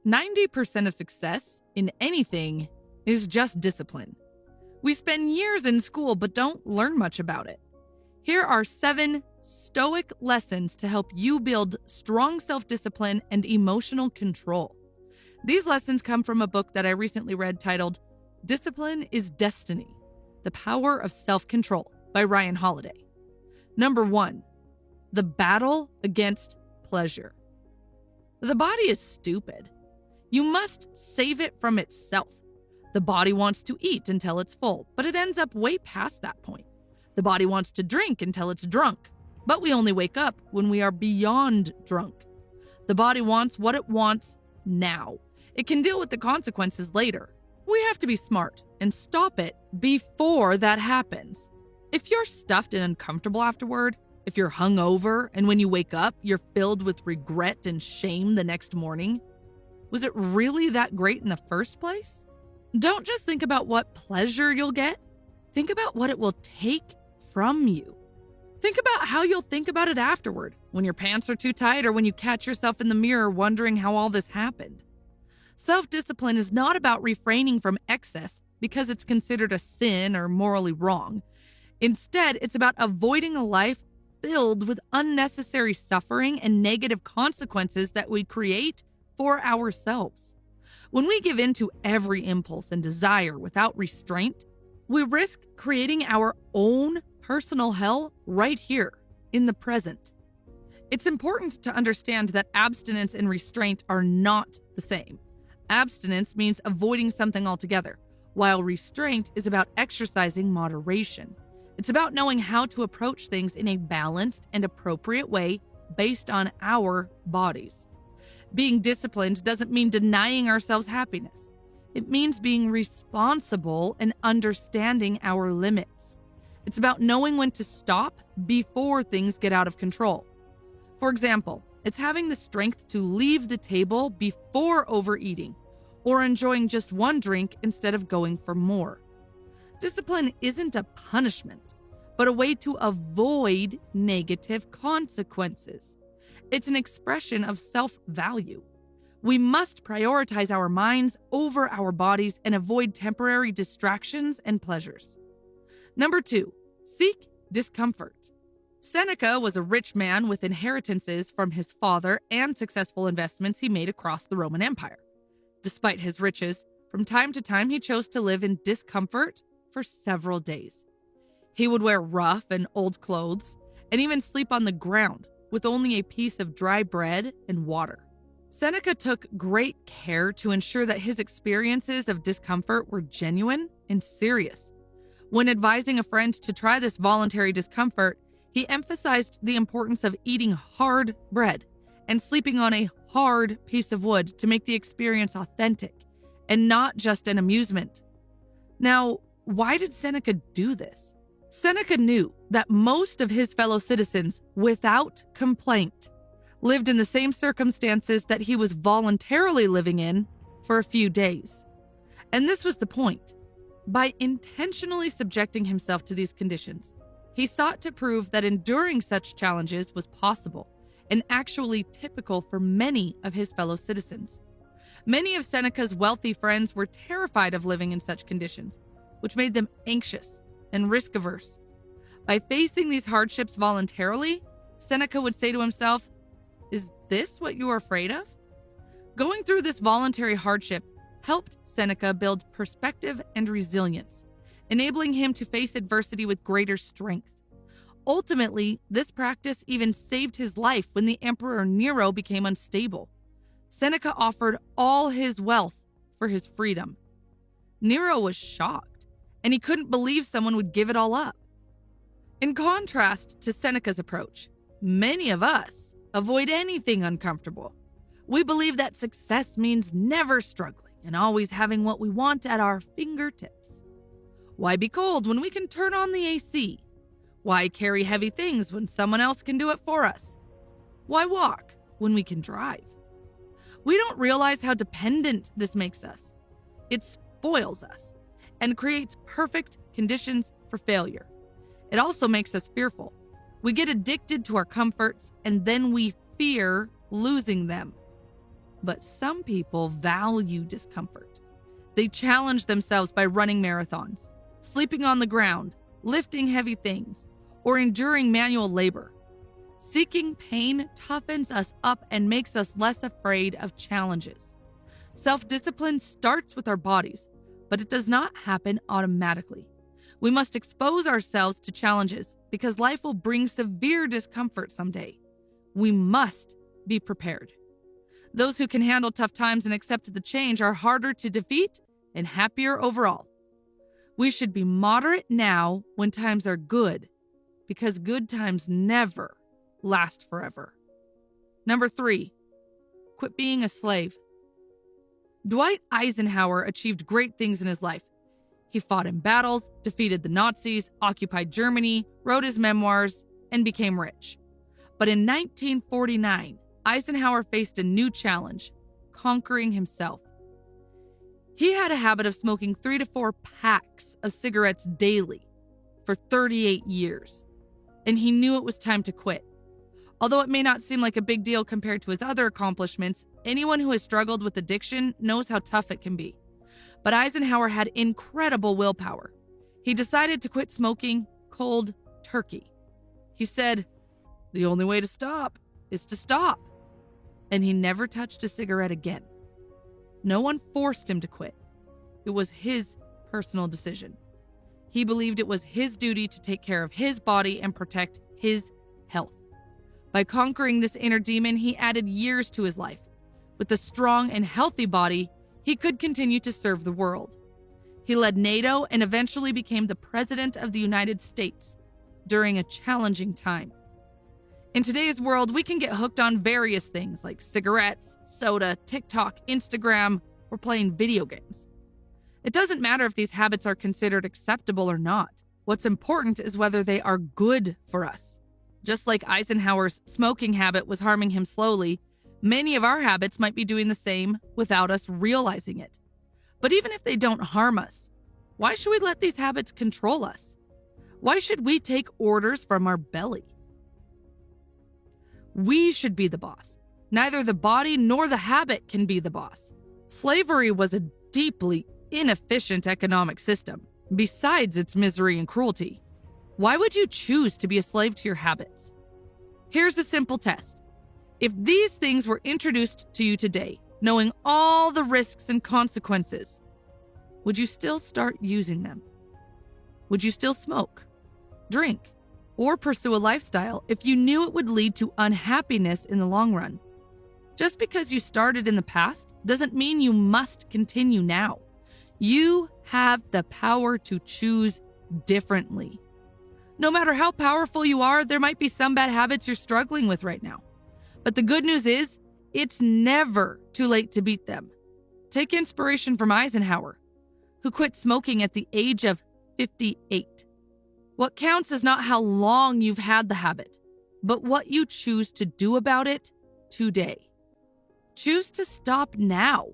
90% of success in anything is just discipline. We spend years in school but don't learn much about it. Here are 7 stoic lessons to help you build strong self-discipline and emotional control. These lessons come from a book that I recently read titled Discipline is Destiny: The Power of Self-Control by Ryan Holiday. Number 1, the battle against pleasure. The body is stupid. You must save it from itself. The body wants to eat until it's full, but it ends up way past that point. The body wants to drink until it's drunk, but we only wake up when we are beyond drunk. The body wants what it wants now. It can deal with the consequences later. We have to be smart and stop it before that happens. If you're stuffed and uncomfortable afterward, if you're hungover and when you wake up, you're filled with regret and shame the next morning, was it really that great in the first place? Don't just think about what pleasure you'll get. Think about what it will take from you. Think about how you'll think about it afterward, when your pants are too tight or when you catch yourself in the mirror wondering how all this happened. Self-discipline is not about refraining from excess because it's considered a sin or morally wrong. Instead, it's about avoiding a life filled with unnecessary suffering and negative consequences that we create for ourselves. When we give in to every impulse and desire without restraint, we risk creating our own personal hell right here in the present. It's important to understand that abstinence and restraint are not the same. Abstinence means avoiding something altogether, while restraint is about exercising moderation. It's about knowing how to approach things in a balanced and appropriate way based on our bodies. Being disciplined doesn't mean denying ourselves happiness. It means being responsible and understanding our limits. It's about knowing when to stop before things get out of control. For example, it's having the strength to leave the table before overeating or enjoying just one drink instead of going for more. Discipline isn't a punishment, but a way to avoid negative consequences. It's an expression of self-value. We must prioritize our minds over our bodies and avoid temporary distractions and pleasures. Number 2, seek discomfort. Seneca was a rich man with inheritances from his father and successful investments he made across the Roman Empire. Despite his riches, from time to time he chose to live in discomfort for several days. He would wear rough and old clothes and even sleep on the ground with only a piece of dry bread and water. Seneca took great care to ensure that his experiences of discomfort were genuine and serious. When advising a friend to try this voluntary discomfort, he emphasized the importance of eating hard bread and sleeping on a hard piece of wood to make the experience authentic and not just an amusement. Now, why did Seneca do this? Seneca knew that most of his fellow citizens, without complaint, lived in the same circumstances that he was voluntarily living in for a few days. And this was the point. By intentionally subjecting himself to these conditions, he sought to prove that enduring such challenges was possible and actually typical for many of his fellow citizens. Many of Seneca's wealthy friends were terrified of living in such conditions, which made them anxious and risk-averse. By facing these hardships voluntarily, Seneca would say to himself, "Is this what you are afraid of?" Going through this voluntary hardship helped Seneca build perspective and resilience, enabling him to face adversity with greater strength. Ultimately, this practice even saved his life when the Emperor Nero became unstable. Seneca offered all his wealth for his freedom. Nero was shocked, and he couldn't believe someone would give it all up. In contrast to Seneca's approach, many of us avoid anything uncomfortable. We believe that success means never struggling and always having what we want at our fingertips. Why be cold when we can turn on the AC? Why carry heavy things when someone else can do it for us? Why walk when we can drive? We don't realize how dependent this makes us. It spoils us and creates perfect conditions for failure. It also makes us fearful. We get addicted to our comforts and then we fear losing them. But some people value discomfort. They challenge themselves by running marathons, sleeping on the ground, lifting heavy things, or enduring manual labor. Seeking pain toughens us up and makes us less afraid of challenges. Self-discipline starts with our bodies, but it does not happen automatically. We must expose ourselves to challenges because life will bring severe discomfort someday. We must be prepared. Those who can handle tough times and accept the change are harder to defeat and happier overall. We should be moderate now when times are good, because good times never last forever. Number 3, quit being a slave. Dwight Eisenhower achieved great things in his life. He fought in battles, defeated the Nazis, occupied Germany, wrote his memoirs, and became rich. But in 1949, Eisenhower faced a new challenge, conquering himself. He had a habit of smoking 3 to 4 packs of cigarettes daily for 38 years, and he knew it was time to quit. Although it may not seem like a big deal compared to his other accomplishments, anyone who has struggled with addiction knows how tough it can be. But Eisenhower had incredible willpower. He decided to quit smoking cold turkey. He said, "The only way to stop is to stop." And he never touched a cigarette again. No one forced him to quit. It was his personal decision. He believed it was his duty to take care of his body and protect his health. By conquering this inner demon, he added years to his life. With a strong and healthy body, he could continue to serve the world. He led NATO and eventually became the President of the United States during a challenging time. In today's world, we can get hooked on various things like cigarettes, soda, TikTok, Instagram, or playing video games. It doesn't matter if these habits are considered acceptable or not. What's important is whether they are good for us. Just like Eisenhower's smoking habit was harming him slowly, many of our habits might be doing the same without us realizing it. But even if they don't harm us, why should we let these habits control us? Why should we take orders from our belly? We should be the boss. Neither the body nor the habit can be the boss. Slavery was a deeply inefficient economic system, besides its misery and cruelty. Why would you choose to be a slave to your habits? Here's a simple test. If these things were introduced to you today, knowing all the risks and consequences, would you still start using them? Would you still smoke, drink, or pursue a lifestyle if you knew it would lead to unhappiness in the long run? Just because you started in the past doesn't mean you must continue now. You have the power to choose differently. No matter how powerful you are, there might be some bad habits you're struggling with right now. But the good news is, it's never too late to beat them. Take inspiration from Eisenhower, who quit smoking at the age of 58. What counts is not how long you've had the habit, but what you choose to do about it today. Choose to stop now.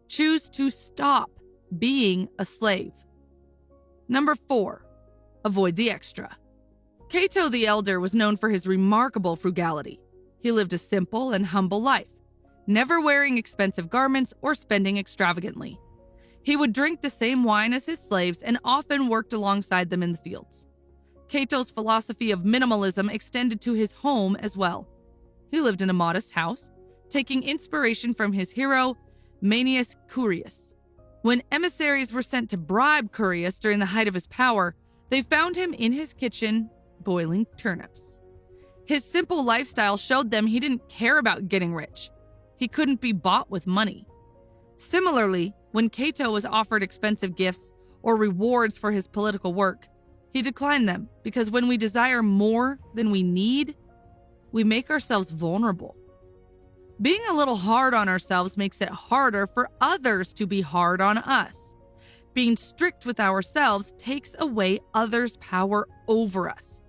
Choose to stop being a slave. Number 4, avoid the extra. Cato the Elder was known for his remarkable frugality. He lived a simple and humble life, never wearing expensive garments or spending extravagantly. He would drink the same wine as his slaves and often worked alongside them in the fields. Cato's philosophy of minimalism extended to his home as well. He lived in a modest house, taking inspiration from his hero, Manius Curius. When emissaries were sent to bribe Curius during the height of his power, they found him in his kitchen boiling turnips. His simple lifestyle showed them he didn't care about getting rich. He couldn't be bought with money. Similarly, when Cato was offered expensive gifts or rewards for his political work, he declined them because when we desire more than we need, we make ourselves vulnerable. Being a little hard on ourselves makes it harder for others to be hard on us. Being strict with ourselves takes away others' power over us.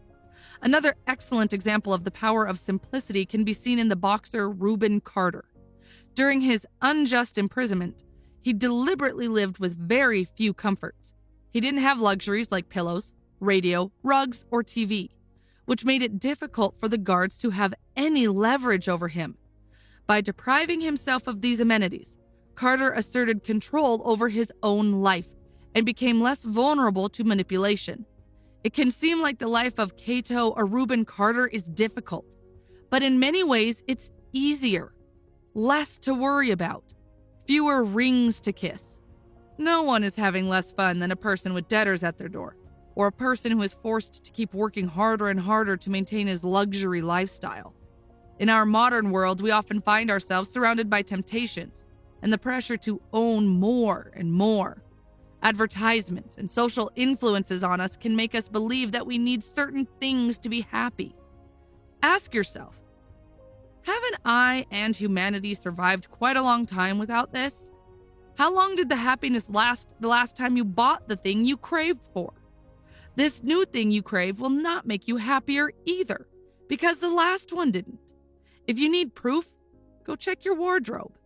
Another excellent example of the power of simplicity can be seen in the boxer Rubin Carter. During his unjust imprisonment, he deliberately lived with very few comforts. He didn't have luxuries like pillows, radio, rugs, or TV, which made it difficult for the guards to have any leverage over him. By depriving himself of these amenities, Carter asserted control over his own life and became less vulnerable to manipulation. It can seem like the life of Cato or Reuben Carter is difficult, but in many ways it's easier. Less to worry about, fewer rings to kiss. No one is having less fun than a person with debtors at their door, or a person who is forced to keep working harder and harder to maintain his luxury lifestyle. In our modern world, we often find ourselves surrounded by temptations and the pressure to own more and more. Advertisements and social influences on us can make us believe that we need certain things to be happy. Ask yourself, haven't I and humanity survived quite a long time without this? How long did the happiness last the last time you bought the thing you craved for? This new thing you crave will not make you happier either, because the last one didn't. If you need proof, go check your wardrobe.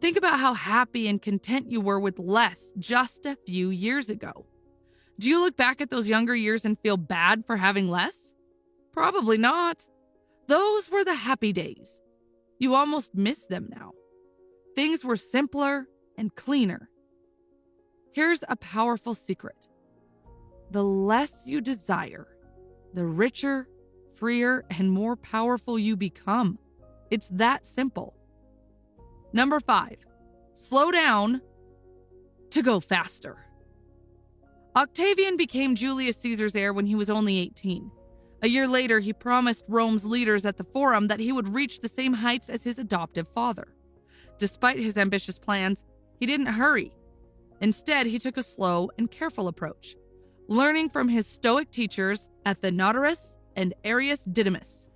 Think about how happy and content you were with less just a few years ago. Do you look back at those younger years and feel bad for having less? Probably not. Those were the happy days. You almost miss them now. Things were simpler and cleaner. Here's a powerful secret. The less you desire, the richer, freer, and more powerful you become. It's that simple. Number 5, slow down to go faster. Octavian became Julius Caesar's heir when he was only 18. A year later, he promised Rome's leaders at the Forum that he would reach the same heights as his adoptive father. Despite his ambitious plans, he didn't hurry. Instead, he took a slow and careful approach, learning from his Stoic teachers Athenodorus and Arrius Didymus.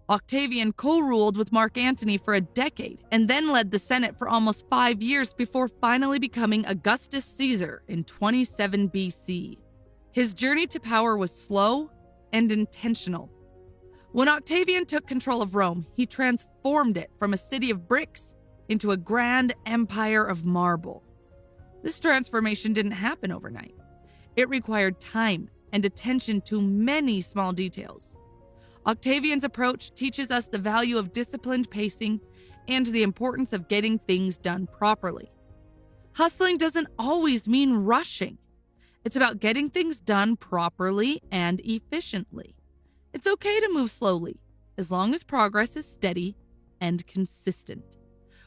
Octavian co-ruled with Mark Antony for a decade and then led the Senate for almost 5 years before finally becoming Augustus Caesar in 27 BC. His journey to power was slow and intentional. When Octavian took control of Rome, he transformed it from a city of bricks into a grand empire of marble. This transformation didn't happen overnight. It required time and attention to many small details. Octavian's approach teaches us the value of disciplined pacing and the importance of getting things done properly. Hustling doesn't always mean rushing. It's about getting things done properly and efficiently. It's okay to move slowly, as long as progress is steady and consistent.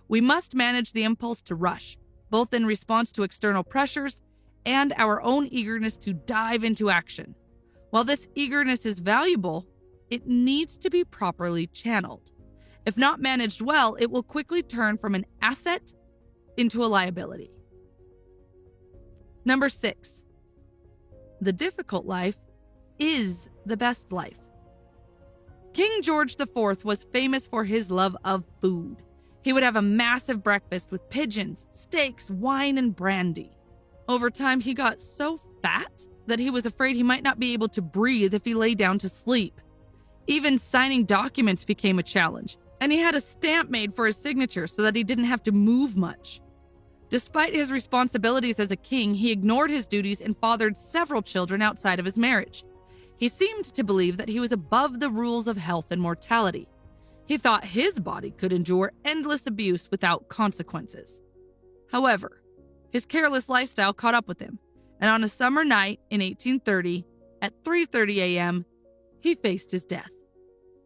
We must manage the impulse to rush, both in response to external pressures and our own eagerness to dive into action. While this eagerness is valuable, it needs to be properly channeled. If not managed well, it will quickly turn from an asset into a liability. Number 6. The difficult life is the best life. King George IV was famous for his love of food. He would have a massive breakfast with pigeons, steaks, wine, and brandy. Over time, he got so fat that he was afraid he might not be able to breathe if he lay down to sleep. Even signing documents became a challenge, and he had a stamp made for his signature so that he didn't have to move much. Despite his responsibilities as a king, he ignored his duties and fathered several children outside of his marriage. He seemed to believe that he was above the rules of health and mortality. He thought his body could endure endless abuse without consequences. However, his careless lifestyle caught up with him, and on a summer night in 1830, at 3:30 a.m., he faced his death.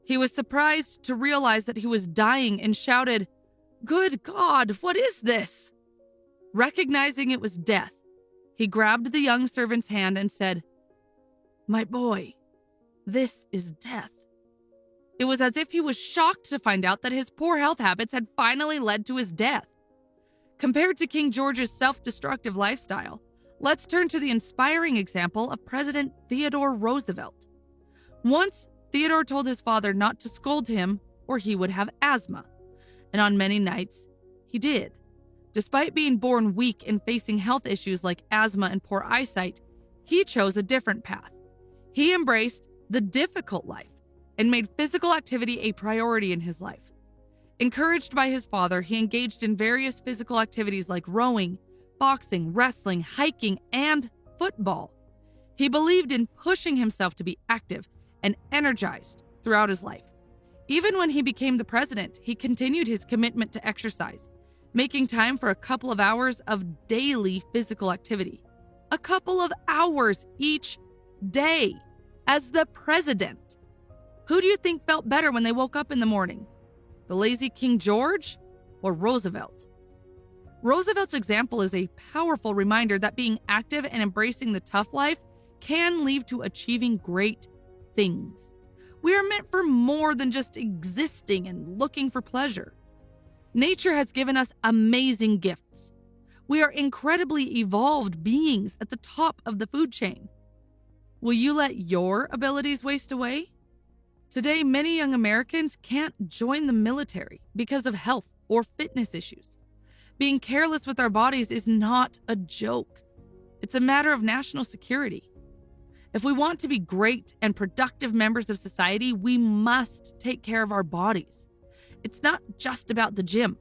He was surprised to realize that he was dying and shouted, "Good God, what is this?" Recognizing it was death, he grabbed the young servant's hand and said, "My boy, this is death." It was as if he was shocked to find out that his poor health habits had finally led to his death. Compared to King George's self-destructive lifestyle, let's turn to the inspiring example of President Theodore Roosevelt. Once, Theodore told his father not to scold him or he would have asthma, and on many nights, he did. Despite being born weak and facing health issues like asthma and poor eyesight, he chose a different path. He embraced the difficult life and made physical activity a priority in his life. Encouraged by his father, he engaged in various physical activities like rowing, boxing, wrestling, hiking, and football. He believed in pushing himself to be active and energized throughout his life. Even when he became the president, he continued his commitment to exercise, making time for a couple of hours of daily physical activity. A couple of hours each day as the president. Who do you think felt better when they woke up in the morning? The lazy King George or Roosevelt? Roosevelt's example is a powerful reminder that being active and embracing the tough life can lead to achieving great things. We are meant for more than just existing and looking for pleasure. Nature has given us amazing gifts. We are incredibly evolved beings at the top of the food chain. Will you let your abilities waste away? Today, many young Americans can't join the military because of health or fitness issues. Being careless with our bodies is not a joke. It's a matter of national security. If we want to be great and productive members of society, we must take care of our bodies. It's not just about the gym.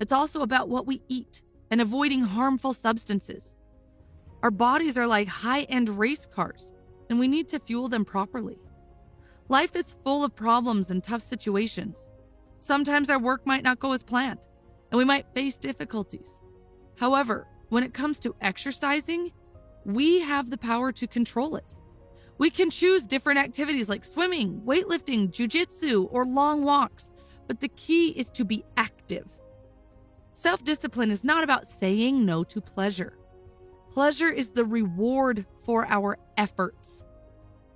It's also about what we eat and avoiding harmful substances. Our bodies are like high-end race cars, and we need to fuel them properly. Life is full of problems and tough situations. Sometimes our work might not go as planned, and we might face difficulties. However, when it comes to exercising, we have the power to control it. We can choose different activities like swimming, weightlifting, jujitsu, or long walks, but the key is to be active. Self-discipline is not about saying no to pleasure. Pleasure is the reward for our efforts.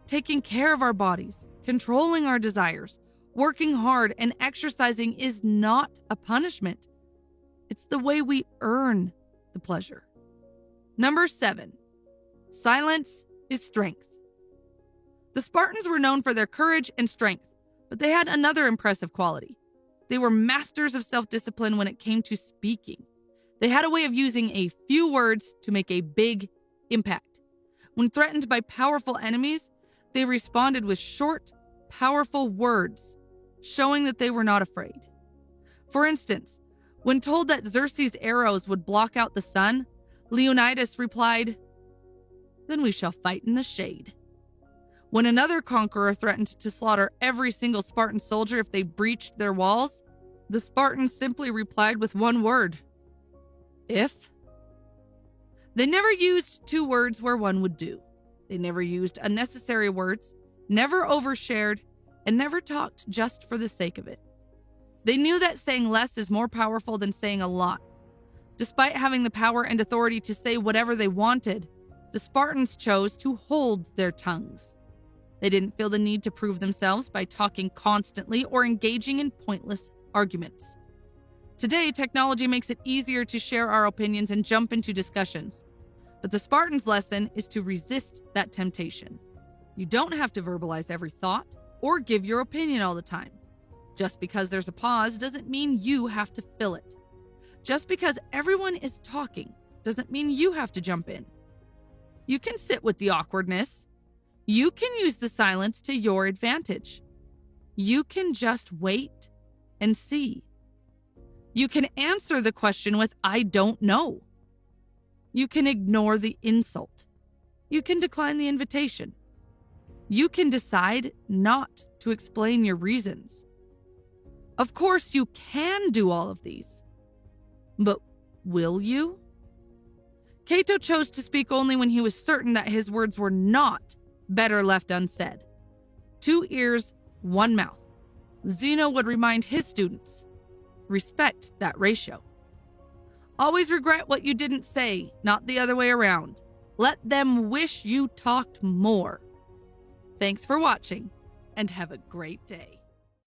Taking care of our bodies, controlling our desires, working hard, and exercising is not a punishment. It's the way we earn the pleasure. Number 7, silence is strength. The Spartans were known for their courage and strength, but they had another impressive quality. They were masters of self-discipline when it came to speaking. They had a way of using a few words to make a big impact. When threatened by powerful enemies, they responded with short, powerful words, showing that they were not afraid. For instance, when told that Xerxes' arrows would block out the sun, Leonidas replied, "Then we shall fight in the shade." When another conqueror threatened to slaughter every single Spartan soldier if they breached their walls, the Spartans simply replied with one word: "If." They never used two words where one would do. They never used unnecessary words, never overshared, and never talked just for the sake of it. They knew that saying less is more powerful than saying a lot. Despite having the power and authority to say whatever they wanted, the Spartans chose to hold their tongues. They didn't feel the need to prove themselves by talking constantly or engaging in pointless arguments. Today, technology makes it easier to share our opinions and jump into discussions. But the Spartans' lesson is to resist that temptation. You don't have to verbalize every thought or give your opinion all the time. Just because there's a pause doesn't mean you have to fill it. Just because everyone is talking doesn't mean you have to jump in. You can sit with the awkwardness. You can use the silence to your advantage. You can just wait and see. You can answer the question with "I don't know." You can ignore the insult. You can decline the invitation. You can decide not to explain your reasons. Of course, you can do all of these. But will you? Cato chose to speak only when he was certain that his words were not better left unsaid. 2 ears, 1 mouth. Zeno would remind his students, respect that ratio. Always regret what you didn't say, not the other way around. Let them wish you talked more. Thanks for watching, and have a great day.